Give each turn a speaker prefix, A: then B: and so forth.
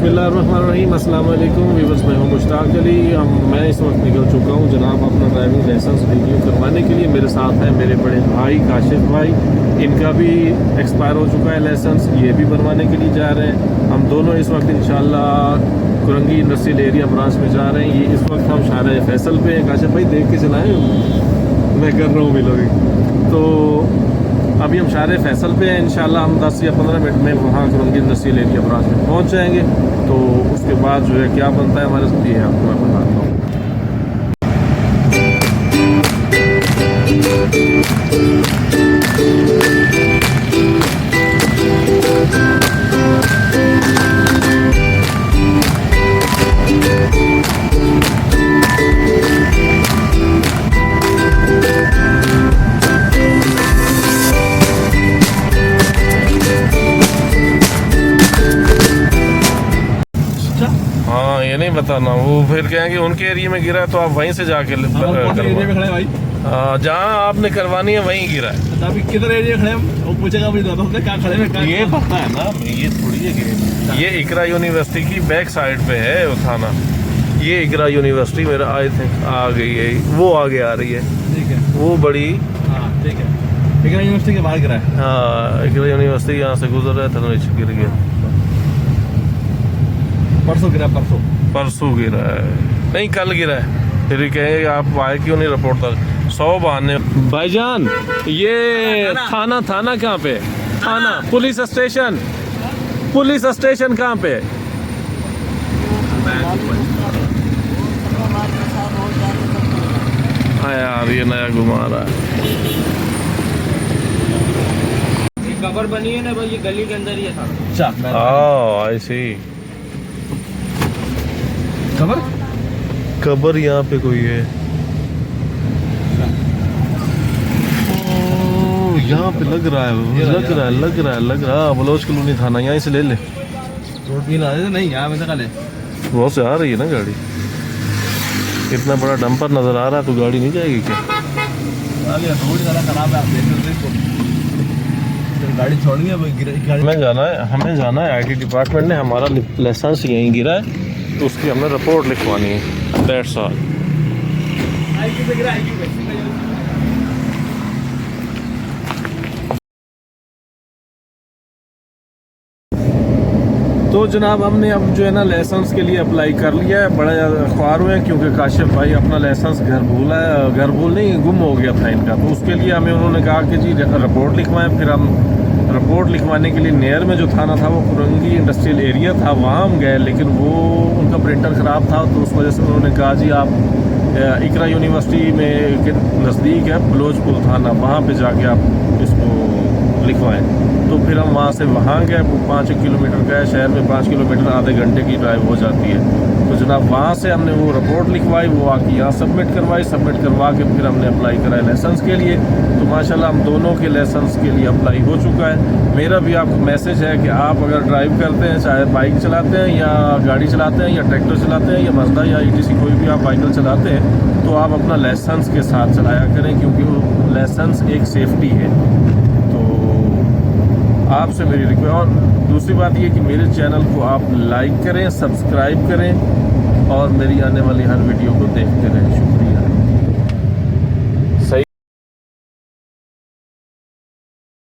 A: बिस्मिल्लाहिर्रहमानिर्रहीम, अस्सलाम वालेकुम व्यूअर्स। मैं हूं मुश्ताक अली। मैं इस वक्त निकल चुका हूं जनाब अपना ड्राइविंग लाइसेंस रिन्यू करवाने के लिए। मेरे साथ हैं मेरे बड़े भाई काशिफ भाई, इनका भी एक्सपायर हो चुका है लाइसेंस, ये भी बनवाने के लिए जा रहे हैं। हम दोनों इस वक्त इंशाल्लाह कुरंगी इंडस्ट्रियल एरिया ब्रांच में जा रहे हैं। ये इस वक्त हम शाहरा फैसल पे हैं। काशिफ भाई देख के चलाएं, मैं कर रहा हूँ बिलोगी। तो अभी हम शाहरा फैसल पे हैं। इंशाल्लाह हम 10 या 15 मिनट में वहाँ कुरंगी इंडस्ट्रियल एरिया ब्रांच में पहुँच जाएंगे। तो उसके बाद जो है क्या बनता है हमारे साथ, ये आपको मैं बताता हूँ। हाँ, ये नहीं बताना, वो फिर कहेंगे उनके एरिया में गिरा है तो आप वहीं से जाके
B: एरिया में खड़े भाई,
A: जहाँ आपने करवानी है वहीं गिरा है।
B: अभी किधर एरिया खड़े हम, वो पूछेगा मुझे क्या खड़े हैं।
A: ये पता है ना, ये थोड़ी है कि ये इकरा यूनिवर्सिटी की बैक साइड पे है वो थाना। ये इकरा यूनिवर्सिटी मेरा आई थिंक आ गई है, वो आगे आ रही है।
B: ठीक है,
A: वो बड़ी,
B: हाँ ठीक है। इकरा यूनिवर्सिटी के बाहर गिरा है।
A: हाँ, इकरा यूनिवर्सिटी यहाँ से गुजर रहा था, नीचे गिर गया।
B: परसों गिरा,
A: परसों गिरा है, नहीं कल गिरा है। फिर कहेंगे आप आए क्यों नहीं रिपोर्ट तक, 100 बहाने। भाईजान ये थाना कहाँ पे? थाना पुलिस स्टेशन कहाँ पे? हाँ यार, ये नया घुमा रहा है।
C: कबर बनी है ना भाई, ये गली के अंदर ही है था।
A: आई सी। कबर यहाँ पे कोई है? यहाँ पे लग रहा है बलोच कॉलोनी थाना, यहीं से ले ले।
B: रोड भी नहीं यहाँ में तो ले।
A: बहुत से आ रही है ना गाड़ी, इतना बड़ा डंपर नजर आ रहा है तो गाड़ी नहीं जाएगी क्या?
B: रोड ज़्यादा खराब है, आप देख लो। गाड़ी छोड़नी है,
A: हमें जाना है IT डिपार्टमेंट ने हमारा लाइसेंस यहीं गिरा है तो उसकी हमने रिपोर्ट लिखवानी है। That's all. तो जनाब हमने अब जो है ना लाइसेंस के लिए अप्लाई कर लिया है। बड़ा ख्वार हुए हैं क्योंकि काशिफ भाई अपना लाइसेंस घर भूल नहीं गुम हो गया था इनका। तो उसके लिए हमें उन्होंने कहा कि जी रिपोर्ट लिखवाएं। फिर हम रिपोर्ट लिखवाने के लिए नेयर में जो थाना था वो कुरंगी इंडस्ट्रियल एरिया था, वहाँ हम गए, लेकिन वो उनका प्रिंटर ख़राब था तो उस वजह से उन्होंने कहा जी आप इकरा यूनिवर्सिटी में के नज़दीक है बलोचपुर थाना, वहाँ पे जाके आप इसको लिखवाएं। तो फिर हम वहाँ से वहाँ गए। 5 किलोमीटर का है, शहर में 5 किलोमीटर आधे घंटे की ड्राइव हो जाती है। तो जनाब वहाँ से हमने वो रिपोर्ट लिखवाई, वो आके यहाँ सबमिट करवा के फिर हमने अप्लाई कराया लाइसेंस के लिए। तो माशाल्लाह हम दोनों के लाइसेंस के लिए अप्लाई हो चुका है। मेरा भी आपको मैसेज है कि आप अगर ड्राइव करते हैं, चाहे बाइक चलाते हैं या गाड़ी चलाते हैं या ट्रैक्टर चलाते हैं या मज़दा या ETC कोई भी आप व्हीकल चलाते हैं, तो आप अपना लाइसेंस के साथ चलाया करें क्योंकि वो लाइसेंस एक सेफ्टी है। आपसे मेरी रिक्वेस्ट, और दूसरी बात ये कि मेरे चैनल को आप लाइक करें, सब्सक्राइब करें और मेरी आने वाली हर वीडियो को देखते रहें। शुक्रिया।